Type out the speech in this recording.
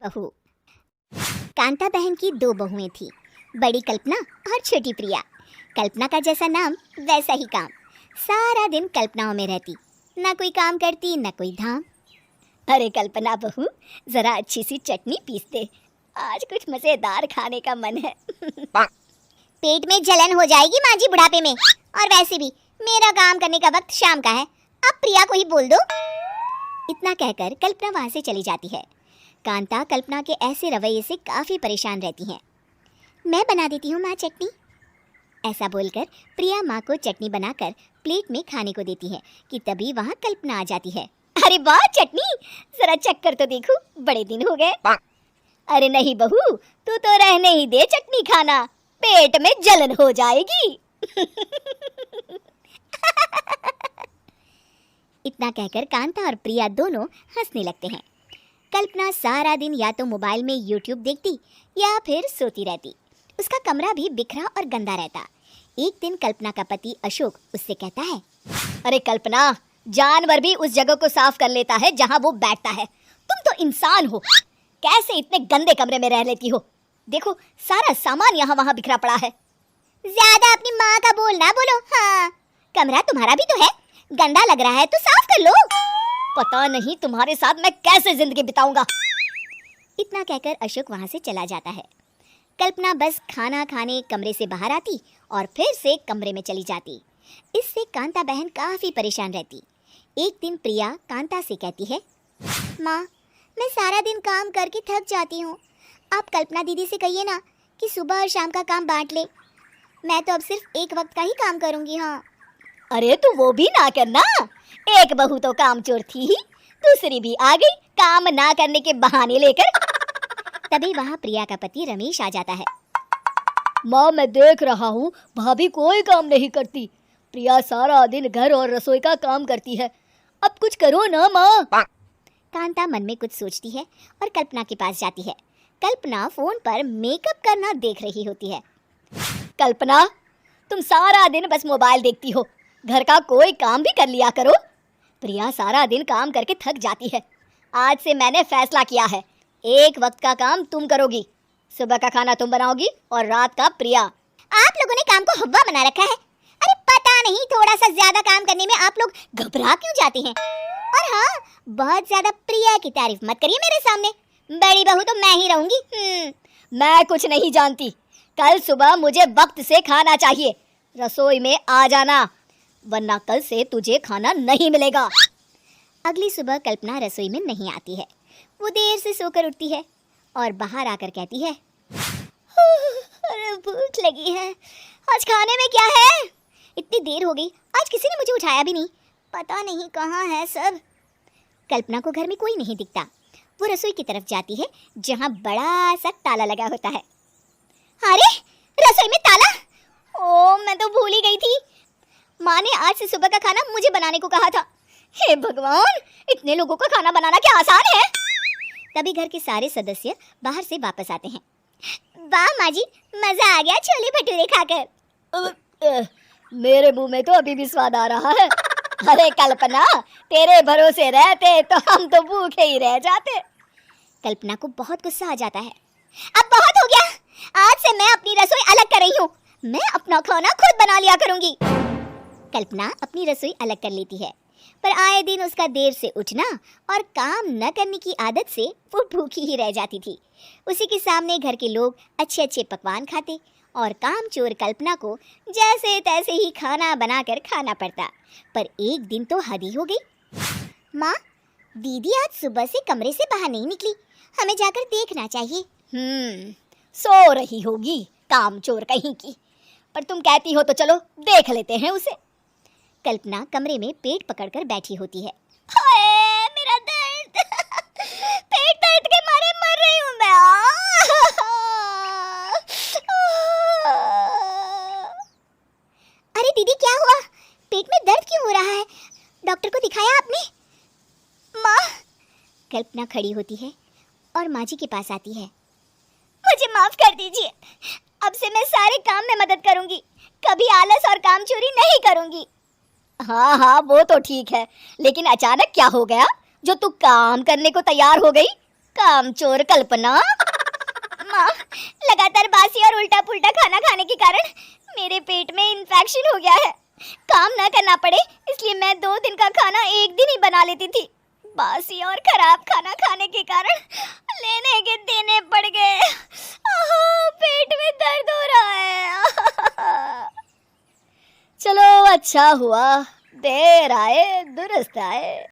बहू। कांता बहन की दो बहुएं थी, बड़ी कल्पना और छोटी प्रिया। कल्पना का जैसा नाम वैसा ही काम। सारा दिन कल्पनाओं में रहती, ना कोई काम करती ना कोई धाम। अरे कल्पना बहू, जरा अच्छी सी चटनी पीस दे, आज कुछ मजेदार खाने का मन है। पेट में जलन हो जाएगी माँ जी बुढ़ापे में, और वैसे भी मेरा काम करने का वक्त शाम का है, अब प्रिया को ही बोल दो। इतना कहकर कल्पना वहां से चली जाती है। कांता कल्पना के ऐसे रवैये से काफी परेशान रहती हैं। मैं बना देती हूँ माँ चटनी, ऐसा बोलकर प्रिया माँ को चटनी बनाकर प्लेट में खाने को देती है कि तभी वहाँ कल्पना आ जाती है। अरे वाह चटनी, जरा चक्कर तो देखो, बड़े दिन हो गए। अरे नहीं बहू, तू तो रहने ही दे चटनी खाना, पेट में जलन हो जाएगी। इतना कहकर कांता और प्रिया दोनों हंसने लगते हैं। कल्पना सारा दिन या तो मोबाइल में यूट्यूब देखती या फिर सोती रहती। उसका कमरा भी बिखरा और गंदा रहता। एक दिन कल्पना का पति अशोक उससे कहता है, अरे कल्पना, जानवर भी उस जगह को साफ कर लेता है जहां वो बैठता है, तुम तो इंसान हो, कैसे इतने गंदे कमरे में रह लेती हो? देखो सारा सामान यहाँ वहाँ बिखरा पड़ा है। ज्यादा अपनी माँ का बोल ना बोलो। हाँ, कमरा तुम्हारा भी तो है, गंदा लग रहा है तो साफ कर लो। पता नहीं तुम्हारे साथ मैं कैसे जिंदगी बिताऊंगा। इतना कहकर अशोक वहां से चला जाता है। कल्पना बस खाना खाने कमरे से बाहर आती और फिर से कमरे में चली जाती। इससे कांता बहन काफी परेशान रहती। एक दिन प्रिया कांता से कहती है, माँ, मैं सारा दिन काम करके थक जाती हूँ, आप कल्पना दीदी से कहिए ना कि सुबह और शाम का काम बांट ले, मैं तो अब सिर्फ एक वक्त का ही काम करूँगी। हाँ। अरे तू वो भी ना करना, एक बहू तो कामचोर थी ही, दूसरी भी आ गई काम ना करने के बहाने लेकर। तभी वहाँ प्रिया का पति रमेश आ जाता है। माँ, मैं देख रहा हूँ भाभी कोई काम नहीं करती, प्रिया सारा दिन घर और रसोई का काम करती है, अब कुछ करो ना माँ। कांता मन में कुछ सोचती है और कल्पना के पास जाती है। कल्पना फोन पर मेकअप करना देख रही होती है। कल्पना, तुम सारा दिन बस मोबाइल देखती हो, घर का कोई काम भी कर लिया करो। प्रिया सारा दिन काम करके थक जाती है, आज से मैंने फैसला किया है, एक वक्त का काम तुम करोगी, सुबह का खाना तुम बनाओगी और रात का प्रिया। आप लोगों ने काम को हव्वा बना रखा है। अरे पता नहीं थोड़ा सा ज्यादा काम करने में आप लोग घबरा क्यों जाते हैं। और हाँ, बहुत ज्यादा प्रिया की तारीफ मत करिए मेरे सामने, बड़ी बहू तो मैं ही रहूंगी। मैं कुछ नहीं जानती, कल सुबह मुझे वक्त से खाना चाहिए, रसोई में आ जाना, वरना कल से तुझे खाना नहीं मिलेगा। अगली सुबह कल्पना रसोई में नहीं आती है। वो देर से सोकर उठती है और बाहर आकर कहती है, अरे भूख लगी है, आज खाने में क्या है? इतनी देर हो गई, आज किसी ने मुझे उठाया भी नहीं, पता नहीं कहाँ है सब। कल्पना को घर में कोई नहीं दिखता। वो रसोई की तरफ जाती है जहाँ बड़ा सा ताला लगा होता है। अरे रसोई में ताला! ओ, मैं तो भूल ही गई थी, माँ ने आज से सुबह का खाना मुझे बनाने को कहा था। हे भगवान, इतने लोगों का खाना बनाना क्या आसान है? तभी घर के सारे सदस्य बाहर से वापस आते हैं। वाह माँ जी, मजा आ गया छोले भटूरे खाकर। मेरे मुंह में तो अभी भी स्वाद आ रहा है। अरे कल्पना, तेरे भरोसे रहते तो हम तो भूखे ही रह जाते। कल्पना को बहुत गुस्सा आ जाता है। अब बहुत हो गया, आज से मैं अपनी रसोई अलग कर रही हूँ, मैं अपना खाना खुद बना लिया करूंगी। कल्पना अपनी रसोई अलग कर लेती है, पर आए दिन उसका देर से उठना और काम न करने की आदत से वो भूखी ही रह जाती थी। उसी के सामने घर के लोग अच्छे अच्छे पकवान खाते और कामचोर कल्पना को जैसे तैसे ही खाना बनाकर खाना पड़ता। पर एक दिन तो हद ही हो गई। माँ, दीदी आज सुबह से कमरे से बाहर नहीं निकली, हमें जाकर देखना चाहिए। सो रही होगी कामचोर कहीं की, पर तुम कहती हो तो चलो देख लेते हैं उसे। कल्पना कमरे में पेट पकड़कर बैठी होती है। हाय मेरा दर्द, पेट दर्द के मारे मर रही हूँ मैं। अरे दीदी क्या हुआ, पेट में दर्द क्यों हो रहा है, डॉक्टर को दिखाया आपने? माँ! कल्पना खड़ी होती है और माँ जी के पास आती है। मुझे माफ कर दीजिए, अब से मैं सारे काम में मदद करूंगी, कभी आलस और काम चोरी नहीं करूंगी। हाँ हाँ, वो तो ठीक है, लेकिन अचानक क्या हो गया जो तू काम करने को तैयार हो गई? कामचोर कल्पना। माँ, लगातार बासी और उल्टा पुल्टा खाना खाने के कारण मेरे पेट में इन्फेक्शन हो गया है। काम ना करना पड़े इसलिए मैं 2 दिन का खाना एक दिन ही बना लेती थी। बासी और खराब खाना खाने के कारण लेने के देने पड़ गए। पेट में दर्द हो रहा है। चलो अच्छा हुआ, देर आए दुरुस्त आए।